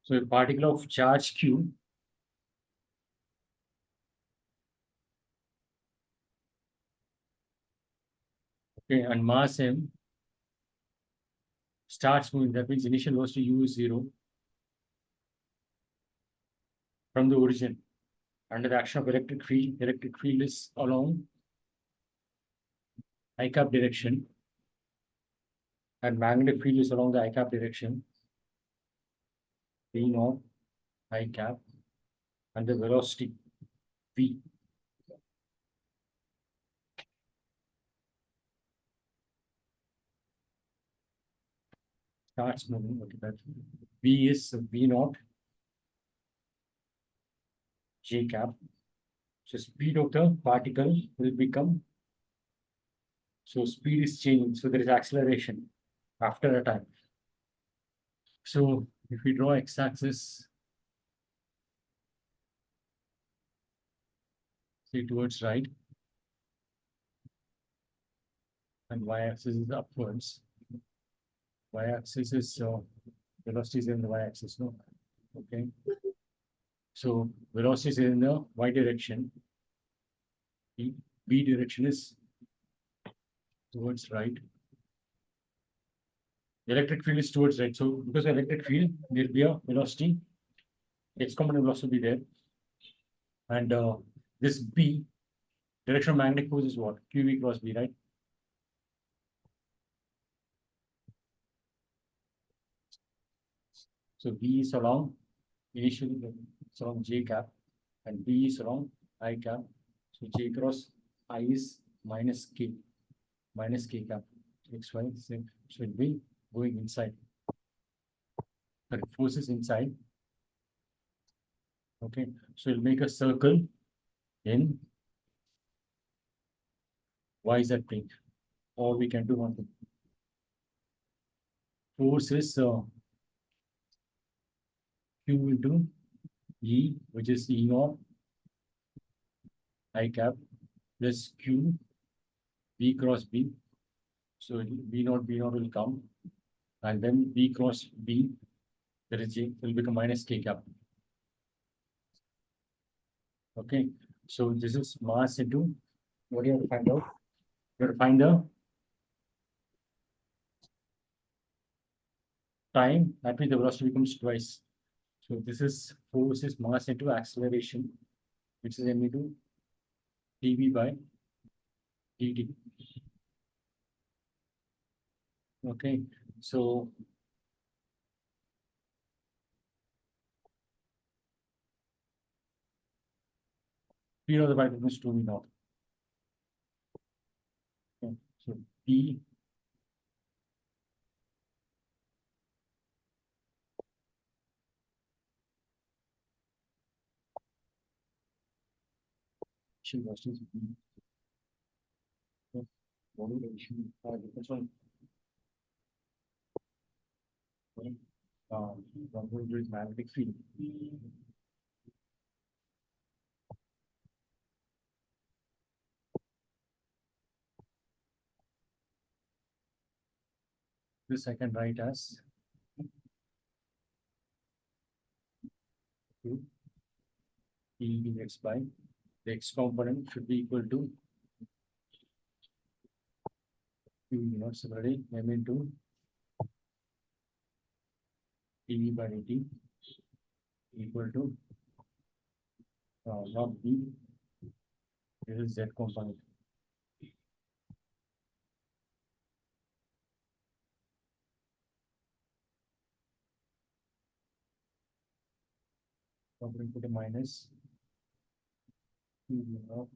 So a particle of charge q and mass m starts moving. That means initial velocity u is 0 from the origin. Under the action of electric field is along I cap direction, and magnetic field is along the I cap direction. V naught I cap, and the velocity v starts moving. Okay, that v is v naught j cap. So speed of the particle will become. So speed is changing. So there is acceleration after a time. So if we draw x-axis, say towards right, and y-axis is upwards. Y-axis is velocity is in the y-axis, no? Okay. So velocity is in the y direction. B direction is towards right. The electric field is towards right. So because of electric field, there will be a velocity. Exponential velocity will be there. And this B, direction of magnetic force is what? QV cross B, right? So B is along, initially it's along J cap, and B is along I cap. So J cross I is minus K cap, X, Y, Z. So it will be going inside. The force is inside. Okay, so it'll make a circle in YZ plane. Or we can do one thing. Force is Q into E, which is E naught I cap plus Q B cross B. So B naught will come, and then B cross B, that is J, will become minus K cap. Okay, so this is mass into what do you have to find out? You have to find the time, that means the velocity becomes twice. So this is force is mass into acceleration, which is m into dv by dt. Okay, so speed of the particle is 2v naught. Okay, so p velocity is v. What is the issue? This one. One going to is magnetic field. This I can write as Q E dx by the x component should be equal to Q naught similarly m into dv by dt equal to log b. This is z component. So I'm going to put a minus Q naught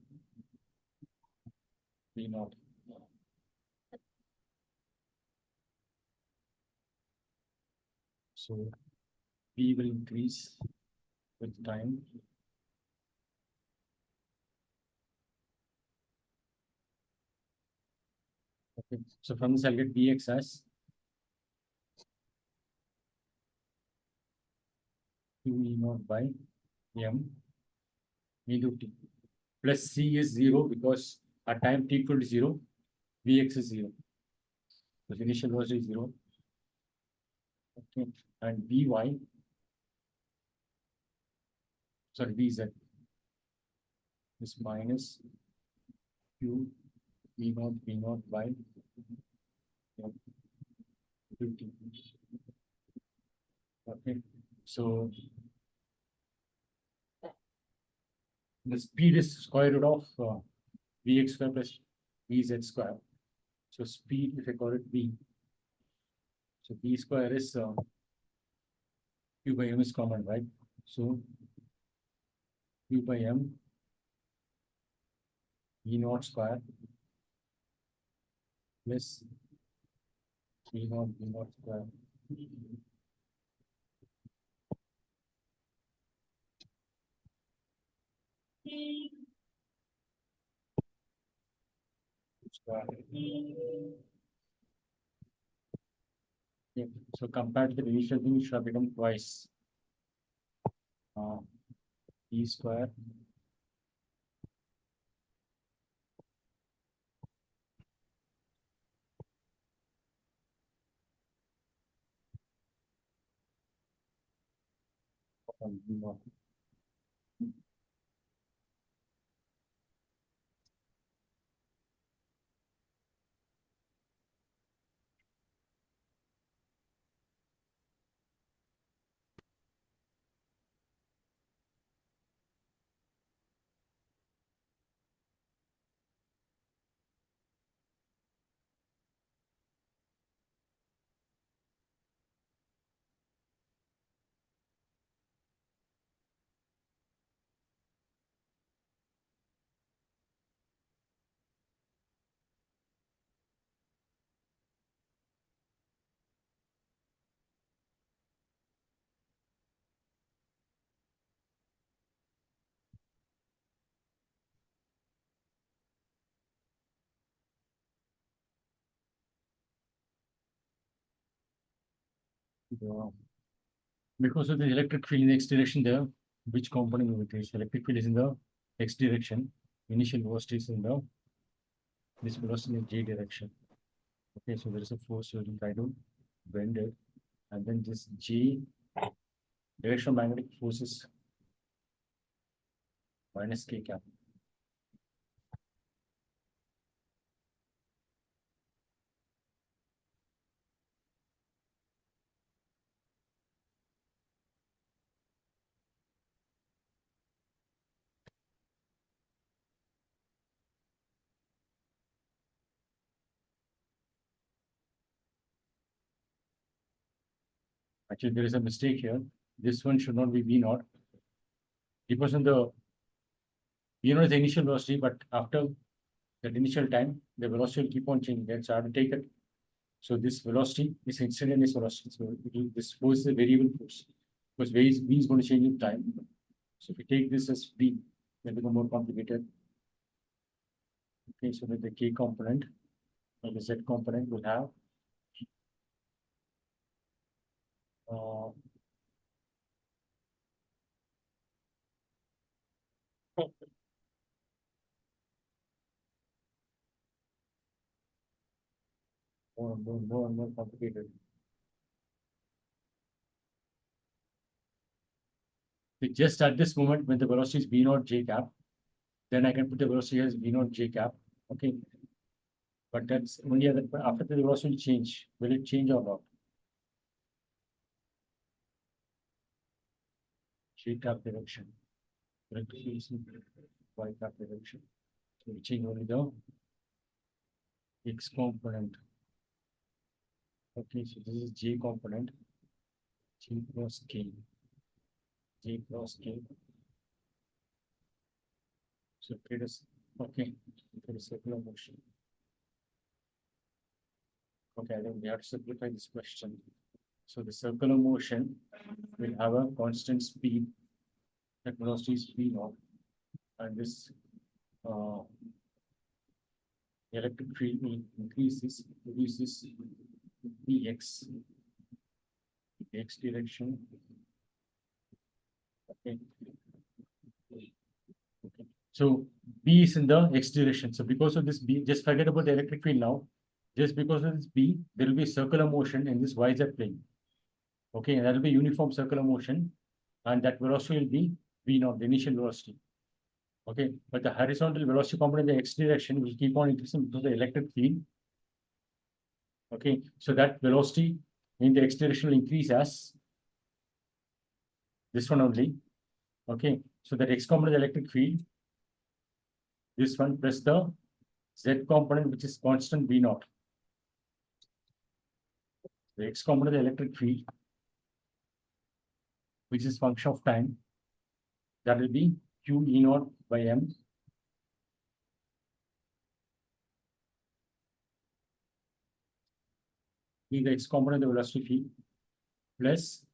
B naught. So B will increase with time. Okay, so from this I'll get Bx as Q E naught by M into T. Plus C is 0 because at time T equal to 0, Vx is 0. So the initial velocity is 0. Okay, and Vy sorry, Vz is minus Q V naught by 50. Okay, so the speed is square root of Vx square plus Vz square. So speed, if I call it V, so V square is Q by M is common, right? So Q by M V naught square plus V naught square square. Okay. So compared to the initial thing, it should have become twice E square upon V naught. Because of the electric field in the x direction there, which component will increase? Electric field is in the x direction. Initial velocity is in the this velocity in j direction. Okay, so there is a force, so we try to bend it, and then this j directional magnetic force is minus k cap. Actually, there is a mistake here. This one should not be V naught. Because in the V naught is the initial velocity, but after that initial time, the velocity will keep on changing. That's hard to take it. So this velocity is instantaneous velocity. So this force is a variable force because V is going to change in time. So if we take this as V, then become more complicated. Okay, so that the K component or the Z component will have more and more complicated. So just at this moment, when the velocity is V naught J cap, then I can put the velocity as V naught J cap. Okay. But that's only after the velocity will change. Will it change or not? J cap direction. Y cap direction. So we change only the X component. Okay, so this is J component. J cross K. J cross K. So it is okay. It is circular motion. Okay, then we have to simplify this question. So the circular motion will have a constant speed. That velocity is v naught, and this electric field will increases, reduces the x direction. Okay. Okay. So B is in the x direction. So because of this B, just forget about the electric field now. Just because of this B, there will be circular motion in this YZ plane. Okay, and that will be uniform circular motion, and that velocity will be V naught, the initial velocity. Okay, but the horizontal velocity component in the x direction will keep on increasing because the electric field. Okay, so that velocity in the x direction will increase as this one only. Okay, so that x component of the electric field, this one plus the z component, which is constant V naught. The x component of the electric field, which is function of time, that will be q E naught by m be the x component of the velocity field plus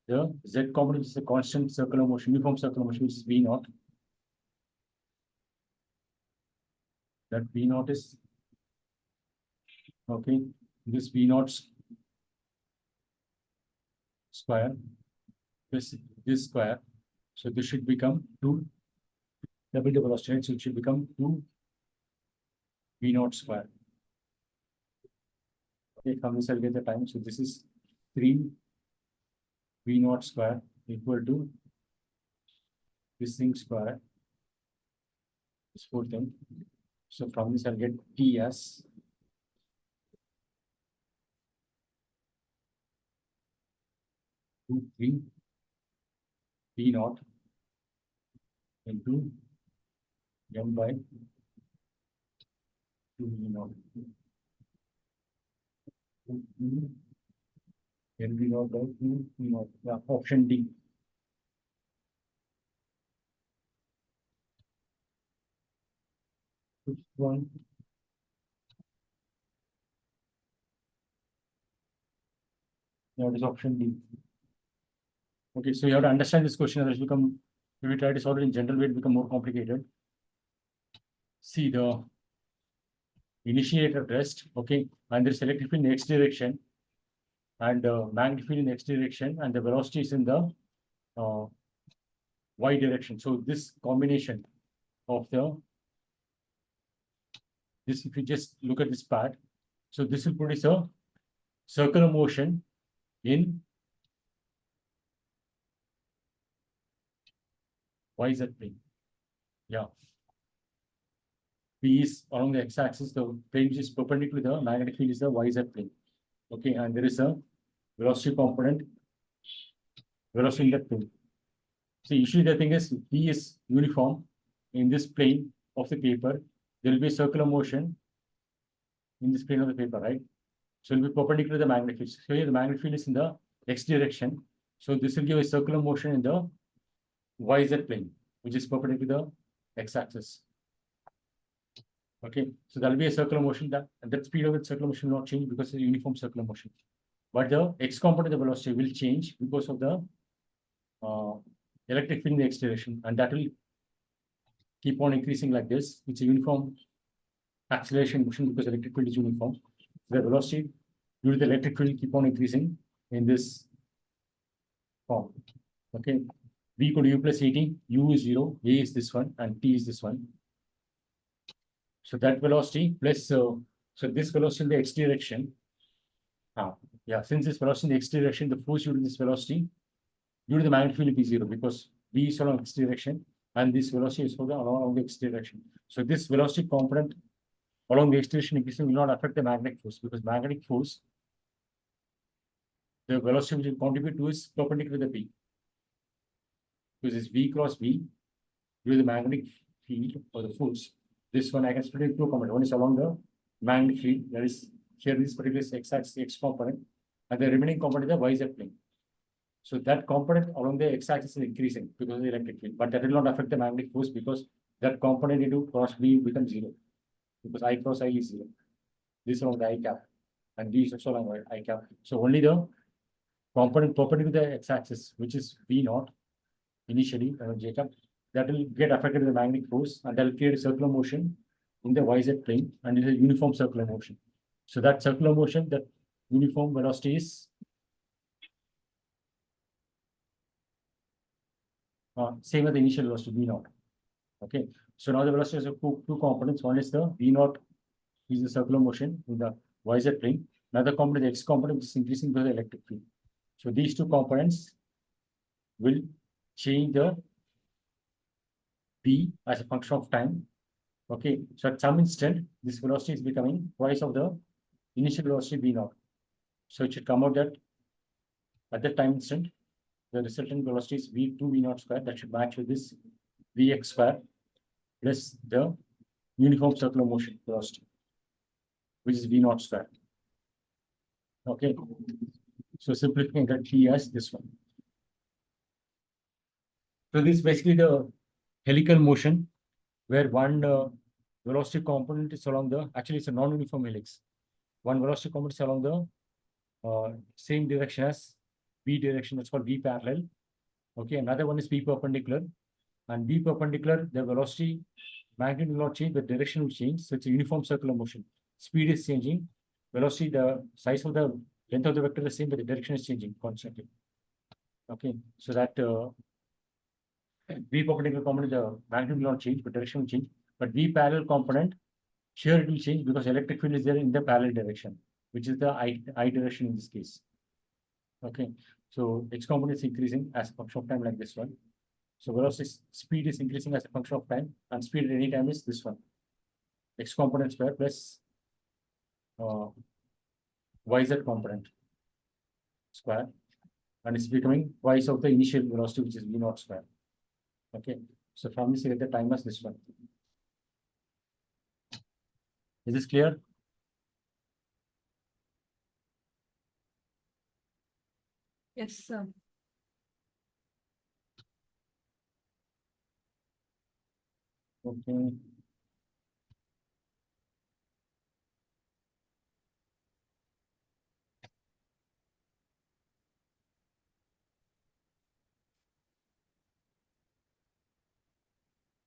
the z component, which is the constant circular motion, uniform circular motion, which is V naught. That V naught is okay. This V naught square plus this square. So this should become 2 double the velocity, so it should become 2 V naught square. Okay, from this I'll get the time. So this is 3 V naught square equal to this thing square, this whole thing. So from this I'll get T as 2 3 V naught into m by 2 V naught. N V naught by 2 V naught. Yeah, option D. Which one? Yeah, it is option D. Okay, so you have to understand this question, otherwise become, if we try to solve it in general way, it become more complicated. See the initiated at rest, okay, and there's electric field in the x direction, and magnetic field in the x direction, and the velocity is in the y direction. So this combination of this, if you just look at this part, so this will produce a circular motion in YZ plane. Yeah. P is along the x-axis, the plane which is perpendicular to the magnetic field is the YZ plane. Okay, and there is a velocity component, velocity in that plane. So usually the thing is P is uniform in this plane of the paper. There will be a circular motion in this plane of the paper, right? So it will be perpendicular to the magnetic field. So here the magnetic field is in the x direction. So this will give a circular motion in the YZ plane, which is perpendicular to the x-axis. Okay, so there will be a circular motion that speed of the circular motion will not change because it's a uniform circular motion. But the x component of the velocity will change because of the electric field in the x direction, and that will keep on increasing like this. It's a uniform acceleration motion because electric field is uniform. The velocity due to the electric field keep on increasing in this form. Okay, v equal to u plus 18, u is 0, a is this one, and t is this one. So that velocity plus so this velocity in the x direction. Yeah, since this velocity in the x direction, the force due to this velocity due to the magnetic field will be 0 because v is along x direction and this velocity is along the x direction. So this velocity component along the x direction increasing will not affect the magnetic force because magnetic force, the velocity which will contribute to is perpendicular to the p. Because it's v cross v due to the magnetic field or the force. This one I can split into two components. One is along the magnetic field, that is here this particular x-axis x component, and the remaining component is the YZ plane. So that component along the x-axis is increasing because of the electric field, but that will not affect the magnetic force because that component into cross B becomes 0 because I cross I is 0. This along the I cap, and B is also along I cap. So only the component perpendicular to the x-axis, which is V naught initially, Jacob, that will get affected by the magnetic force, and that will create a circular motion in the YZ plane, and it is a uniform circular motion. So that circular motion, that uniform velocity is same as the initial velocity V naught. Okay, so now the velocity has two components. One is the V naught is the circular motion in the YZ plane. Another component, the x component, which is increasing by the electric field. So these two components will change the v as a function of time. Okay, so at some instant, this velocity is becoming twice of the initial velocity v naught. So it should come out that at that time instant, the resultant velocity is v2 v naught square. That should match with this vx square plus the uniform circular motion velocity, which is v naught square. Okay, so simplifying that p as this one. So this is basically the helical motion where one velocity component is along the, actually it's a non-uniform helix. One velocity component is along the same direction as v direction, that's called v parallel. Okay, another one is v perpendicular. And v perpendicular, the velocity magnitude will not change, but direction will change. So it's a uniform circular motion. Speed is changing. Velocity, the size of the length of the vector is the same, but the direction is changing constantly. Okay, so that v perpendicular component, the magnitude will not change, but direction will change. But v parallel component, here it will change because electric field is there in the parallel direction, which is the I direction in this case. Okay, so x component is increasing as a function of time like this one. So velocity speed is increasing as a function of time, and speed at any time is this one. X component square plus yz component square, and it's becoming twice of the initial velocity, which is v naught square. Okay, so from this you get the time as this one. Is this clear? Yes, sir. Okay.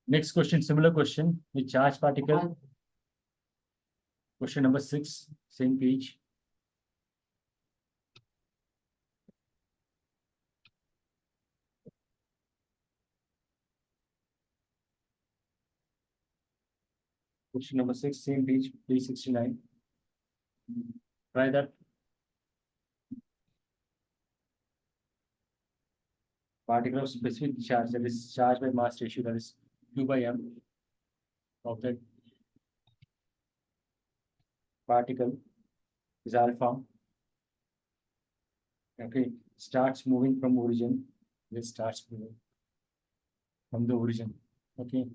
Next question, similar question, the charge particle. Question number 6, same page. Question number 6, same page, page 69. Try that. Particle of specific charge, that is charge by mass ratio, that is Q by M of that particle is alpha. Okay, starts moving from origin. This starts moving from the origin. Okay.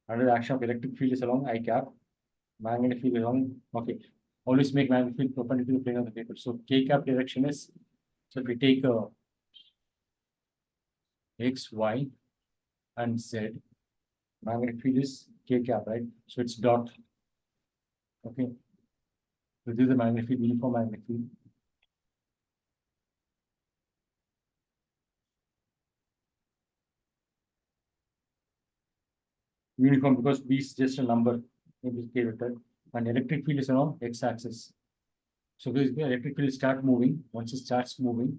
Under the action of electric field is along I cap, magnetic field is along. Okay, always make magnetic field perpendicular to the plane of the paper. So K cap direction is, so if we take X, Y, and Z, magnetic field is K cap, right? So it's dot. Okay. So this is the magnetic field, uniform magnetic field. Uniform because B is just a number in this K vector, and electric field is along X axis. So basically electric field start moving. Once it starts moving,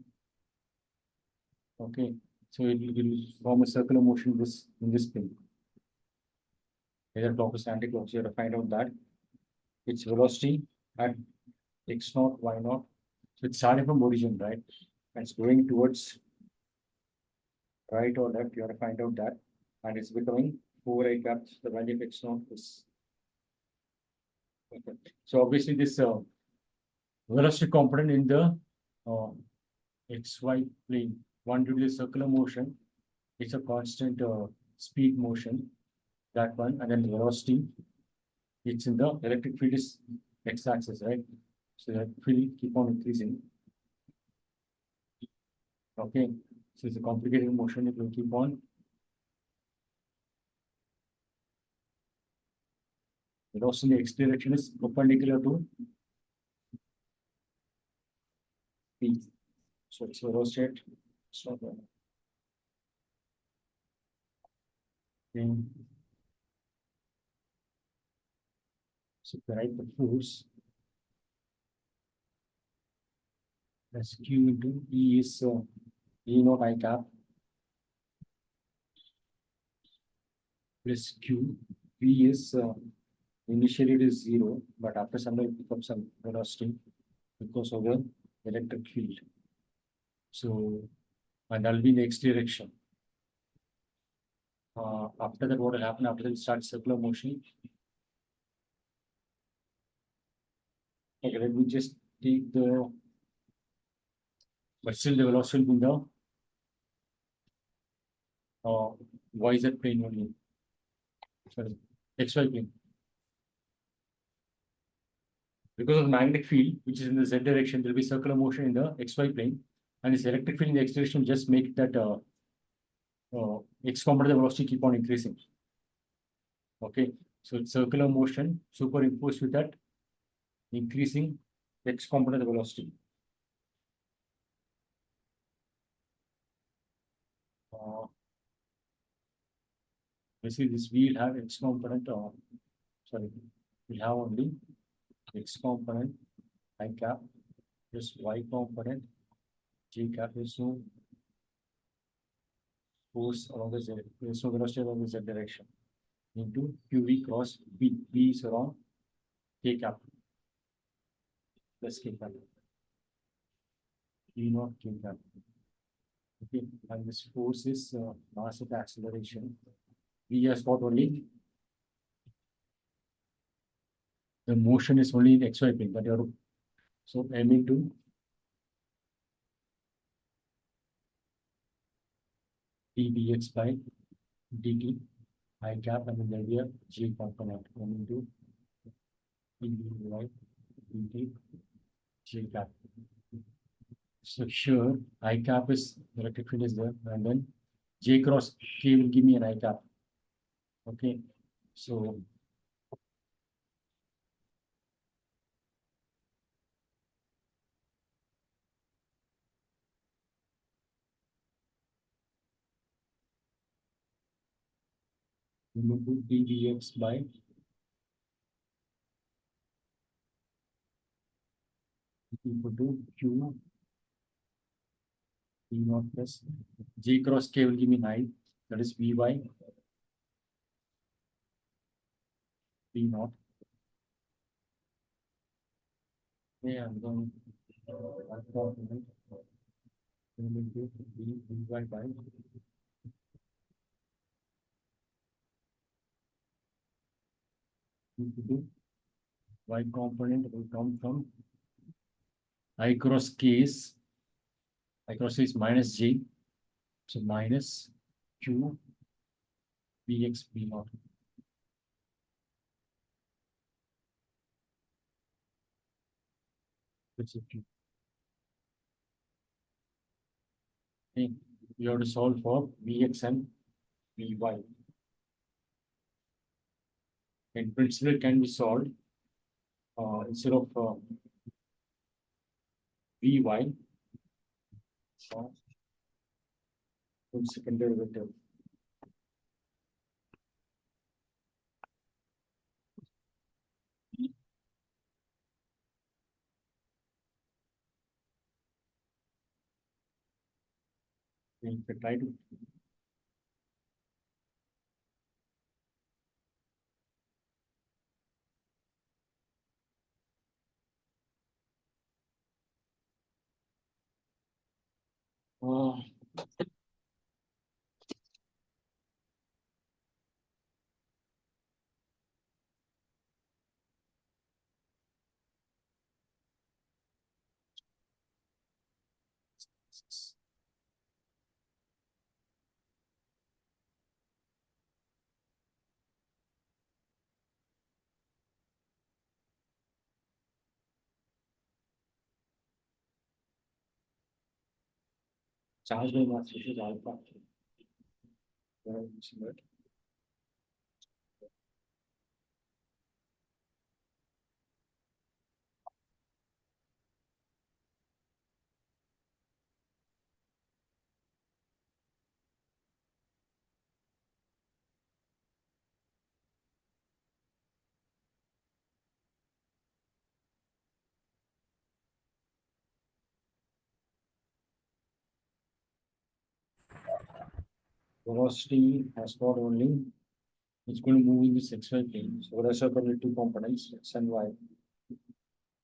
okay, so it will form a circular motion in this plane. Either clockwise or anti-clockwise, you have to find out that its velocity at x naught, y naught. So it's starting from origin, right? And it's going towards right or left. You have to find out that, and it's becoming 4I cap. The value of x naught is okay. So obviously this velocity component in the xy plane, one due to the circular motion, it's a constant speed motion, that one, and then the velocity, it's in the electric field is x-axis, right? So that field keep on increasing. Okay, so it's a complicated motion, it will keep on. Velocity in the x direction is perpendicular to p. So it's velocity at so write the force as q into E is E naught I cap plus q. V is initially it is 0, but after some time it becomes some velocity because of the electric field. So, and that will be in the x direction. After that, what will happen? After that, it starts circular motion. Okay, let me just take the, but still the velocity will be the YZ plane only. Sorry, XY plane. Because of the magnetic field, which is in the Z direction, there will be circular motion in the XY plane, and this electric field in the X direction just make that X component velocity keep on increasing. Okay, so it's circular motion superimposed with that increasing X component velocity. Basically, this wheel have X component, sorry, we have only X component I cap plus Y component J cap. There's no force along the Z, there's no velocity along the Z direction into QV cross B. B is around K cap plus K cap. E naught K cap. Okay, and this force is mass of acceleration. V has got only the motion is only in XY plane, but you're so M into dBx by dt I cap, and then there'll be a G component M into dBy dt J cap. So here I cap is the electric field is there, and then J cross K will give me an I cap. Okay, so we will do dBx by equal to Q V naught plus J cross K will give me 9, that is V by V naught. Yeah, I'm going one component into V by into Y component will come from I cross K is minus J, so minus Q Vx V naught. Which is Q. Okay, you have to solve for Vx and Vy. In principle, it can be solved instead of Vy from second derivative. If we try to uh, charge by mass, which is alpha. Velocity has got only, it's going to move in this XY plane. So what are only two components, X and Y.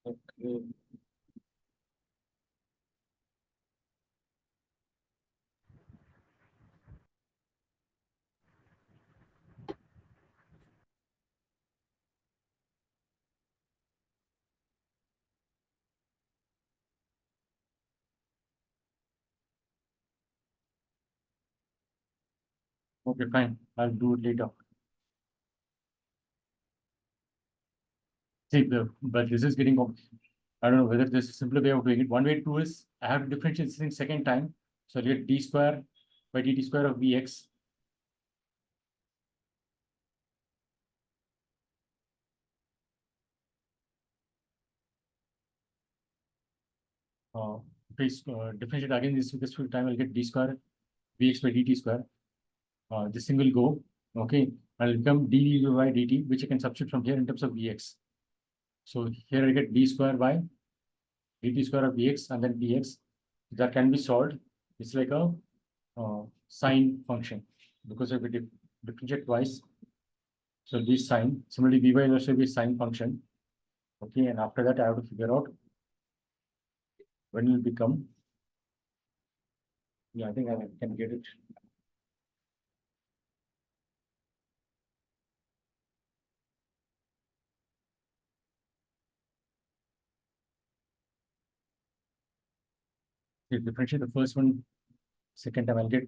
Okay. Okay, fine. I'll do it later. See, but this is getting, I don't know whether there's a simpler way of doing it. One way to do is I have to differentiate this thing second time. So I'll get d square by dt square of vx. Please differentiate again this full time. I'll get d square vx by dt square. This thing will go. Okay, I'll become d by dt, which I can substitute from here in terms of vx. So here I get d square by dt square of vx and then dx. That can be solved. It's like a sine function because if we differentiate twice, so this sine. Similarly, vy will also be a sine function. Okay, and after that I have to figure out when it will become. Yeah, I think I can get it. If differentiate the first one, second time I'll get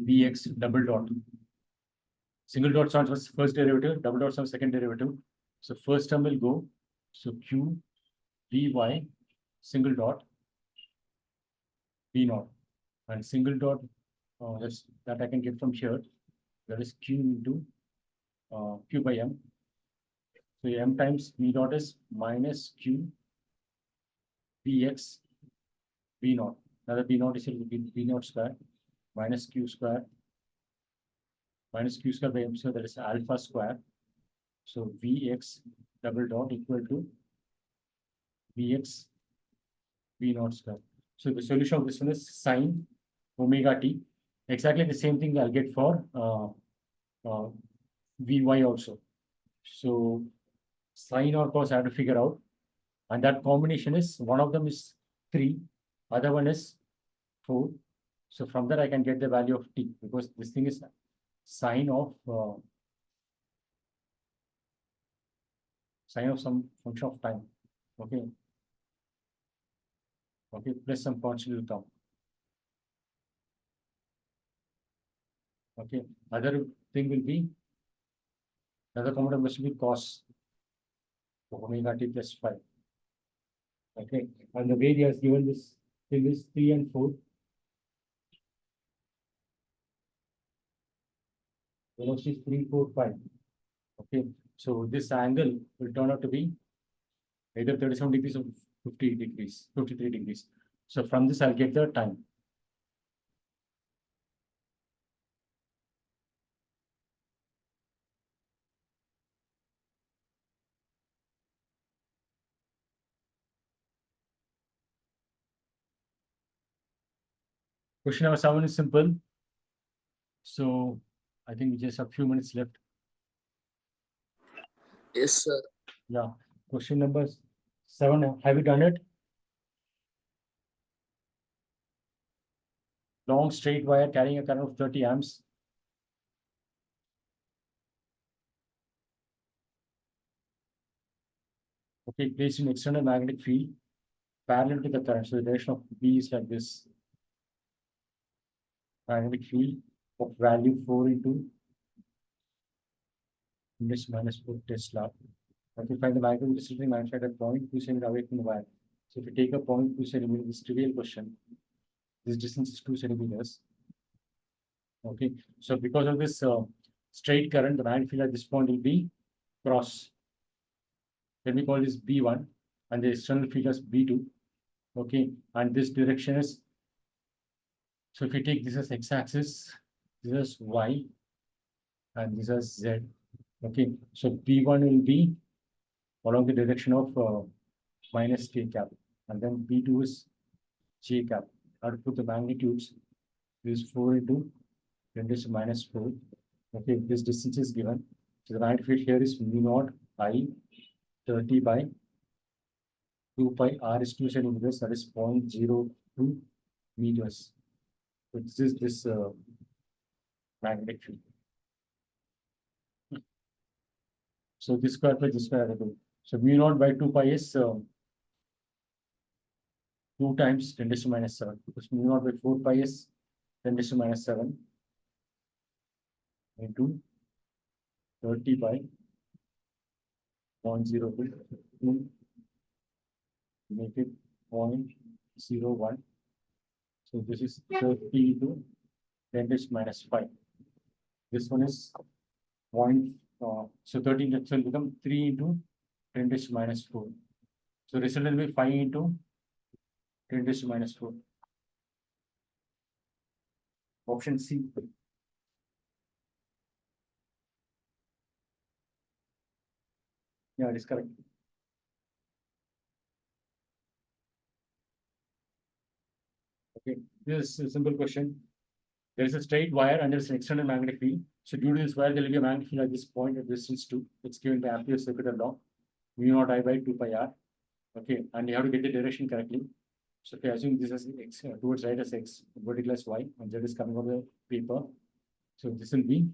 dx double dot. Single dot starts with first derivative, double dot starts second derivative. So first term will go. So q vy single dot v naught and single dot that I can get from here. That is q into q by m. So m times v dot is minus q vx v naught. Now the v naught is equal to v naught square minus q square by m square, that is alpha square. So vx double dot equal to vx v naught square. So the solution of this one is sine omega t. Exactly the same thing I'll get for vy also. So sine or cos I have to figure out, and that combination is one of them is 3, other one is 4. So from that I can get the value of t because this thing is sine of some function of time. Okay. Okay, plus some constant term. Okay, other thing will be another component must be cos omega t plus 5. Okay, and the way he has given this thing is 3 and 4. Velocity is 3, 4, 5. Okay, so this angle will turn out to be either 37 degrees or 50 degrees, 53 degrees. So from this I'll get the time. Question number 7 is simple. So I think we just have a few minutes left. Yes, sir. Yeah. Question number 7. Have you done it? Long straight wire carrying a current of 30 amps. Okay, placed in external magnetic field parallel to the current. So the direction of B is like this. Magnetic field of value 4 into this minus 4 Tesla. Okay, find the magnetic distance magnified at 0.2 centimeter away from the wire. So if you take a 0.2 centimeter, this trivial question, this distance is 2 centimeters. Okay, so because of this straight current, the magnetic field at this point will be cross. Let me call this B1 and the external field as B2. Okay, and this direction is, so if you take this as x-axis, this is y, and this is z. Okay, so B1 will be along the direction of minus k cap, and then B2 is j cap. I have to put the magnitudes. This is 4 into 10 to minus 4. Okay, this distance is given. So the magnetic field here is mu naught I 30 by 2 pi r is 2 centimeters, that is 0.02 meters. So this is this magnetic field. So this square by this square. So mu naught by 2 pi is 2 times 10 to minus 7. Because mu naught by 4 pi is 10 to minus 7. into 30 by 0.02 make it 0.01. So this is 30 to 10 raised minus 5. This one is so 13 will become 3 into 10 raised minus 4. So result will be 5 into 10 raised minus 4. Option C. Yeah, it is correct. Okay, this is a simple question. There is a straight wire and there is an external magnetic field. So due to this wire, there will be a magnetic field at this point at distance 2. It's given by Ampere's circular law. Mu naught I by 2 pi r. Okay, and you have to get the direction correctly. So if you assume this is x towards right as x, vertical as y, and z is coming over the paper. So this will be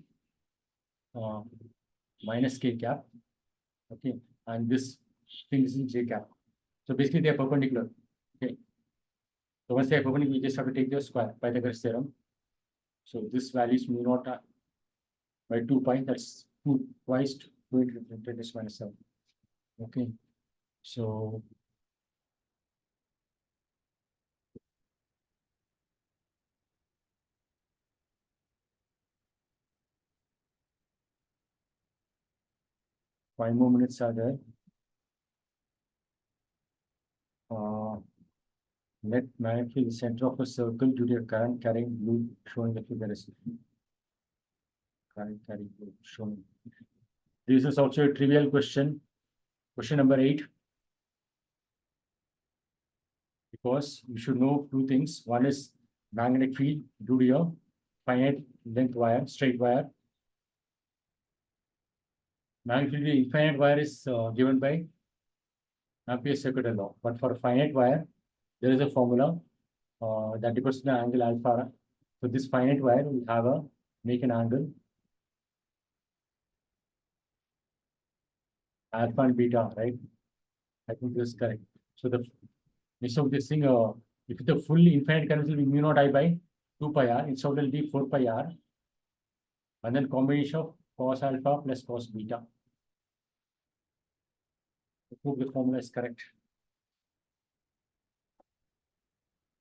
minus k cap. Okay, and this thing is in j cap. So basically they are perpendicular. Okay. So once they are perpendicular, we just have to take the square, Pythagoras theorem. So this value is mu naught by 2 pi, that's 2 twice 2 into 10 raised minus 7. Okay, so five more minutes are there. Let magnetic field the center of a circle due to a current carrying loop showing the figure is current carrying loop showing. This is also a trivial question. Question number 8. Because you should know two things. One is magnetic field due to your finite length wire, straight wire. Magnetic field infinite wire is given by Ampere's circular law. But for a finite wire, there is a formula that depends on the angle alpha. So this finite wire will have a make an angle alpha and beta, right? I think this is correct. So the instead of this thing, if the full infinite current will be mu naught I by 2 pi r, instead it will be 4 pi r, and then combination of cos alpha plus cos beta. I hope the formula is correct.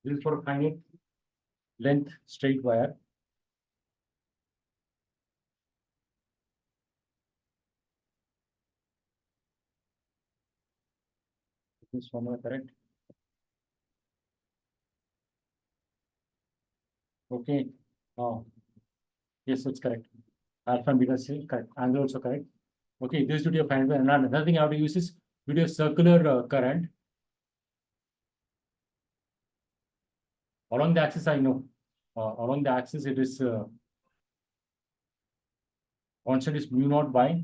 This is for a finite length straight wire. Is this formula correct? Okay. Oh, yes, it's correct. Alpha and beta is correct. Angle also correct. Okay, this is due to a finite wire. Another thing I have to use is due to a circular current. Along the axis, I know. Along the axis, it is constant is mu naught by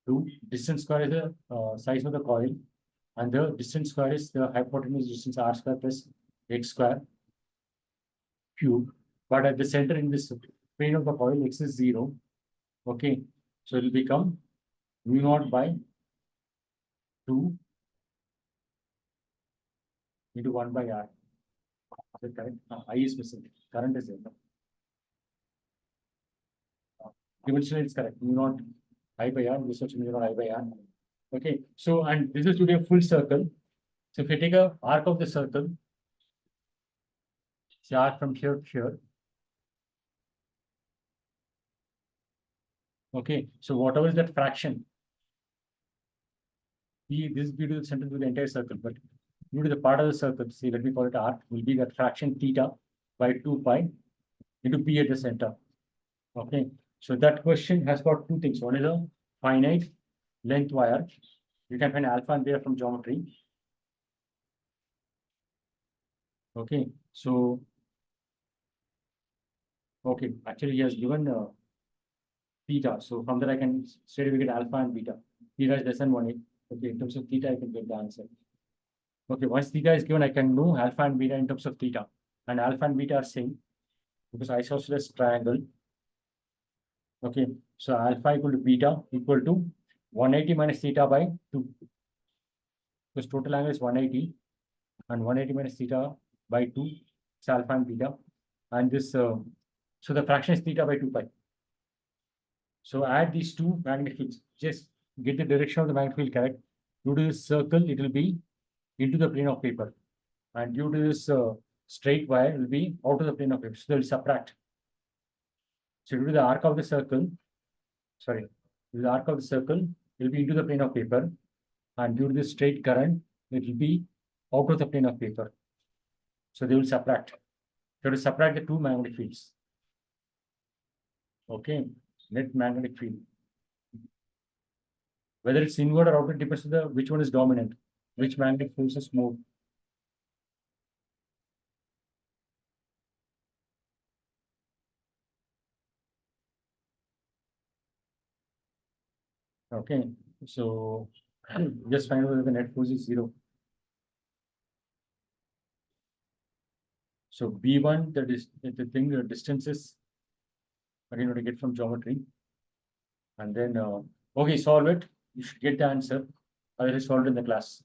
2. Distance square is the size of the coil, and the distance square is the hypotenuse distance r square plus x square cube. But at the center in this plane of the coil, x is 0. Okay, so it will become mu naught by 2 into 1 by r. Is it correct? I is missing. Current is 0. Dimensionally, it's correct. Mu naught I by r. This is mu naught I by r. Okay, so and this is to be a full circle. So if you take a arc of the circle, say arc from here to here. Okay, so whatever is that fraction, this be to the center to the entire circle, but due to the part of the circle, see, let me call it arc, will be that fraction theta by 2 pi into p at the center. Okay, so that question has got two things. One is a finite length wire. You can find alpha and beta from geometry. Okay, so okay, actually he has given theta. So from that I can straight away get alpha and beta. Theta is less than 1/8. Okay, in terms of theta, I can get the answer. Okay, once theta is given, I can know alpha and beta in terms of theta. And alpha and beta are same because isosceles triangle. Okay, so alpha equal to beta equal to 180 minus theta by 2. Because total angle is 180 and 180 minus theta by 2. It's alpha and beta. And this, so the fraction is theta by 2 pi. So add these two magnetic fields. Just get the direction of the magnetic field correct. Due to this circle, it will be into the plane of paper. And due to this straight wire, it will be out of the plane of paper. So they will subtract. So due to the arc of the circle, sorry, due to the arc of the circle, it will be into the plane of paper. And due to the straight current, it will be out of the plane of paper. So they will subtract. So to subtract the two magnetic fields. Okay, net magnetic field. Whether it's inward or outward depends on the which one is dominant, which magnetic force is more. Okay, so just find out whether the net force is zero. So B1, that is the thing, the distance is again what I get from geometry. And then okay, solve it. You should get the answer. I will solve it in the class.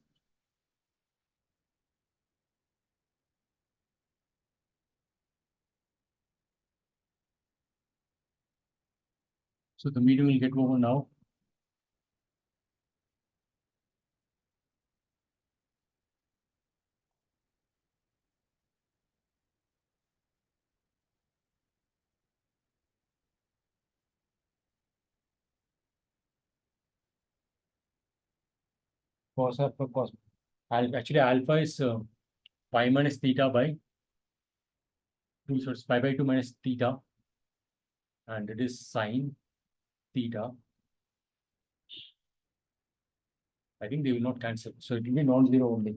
So the meeting will get over now. Cos alpha cos. Actually, alpha is pi minus theta by 2, so it's pi by 2 minus theta. And it is sine theta. I think they will not cancel. So it will be non-zero only.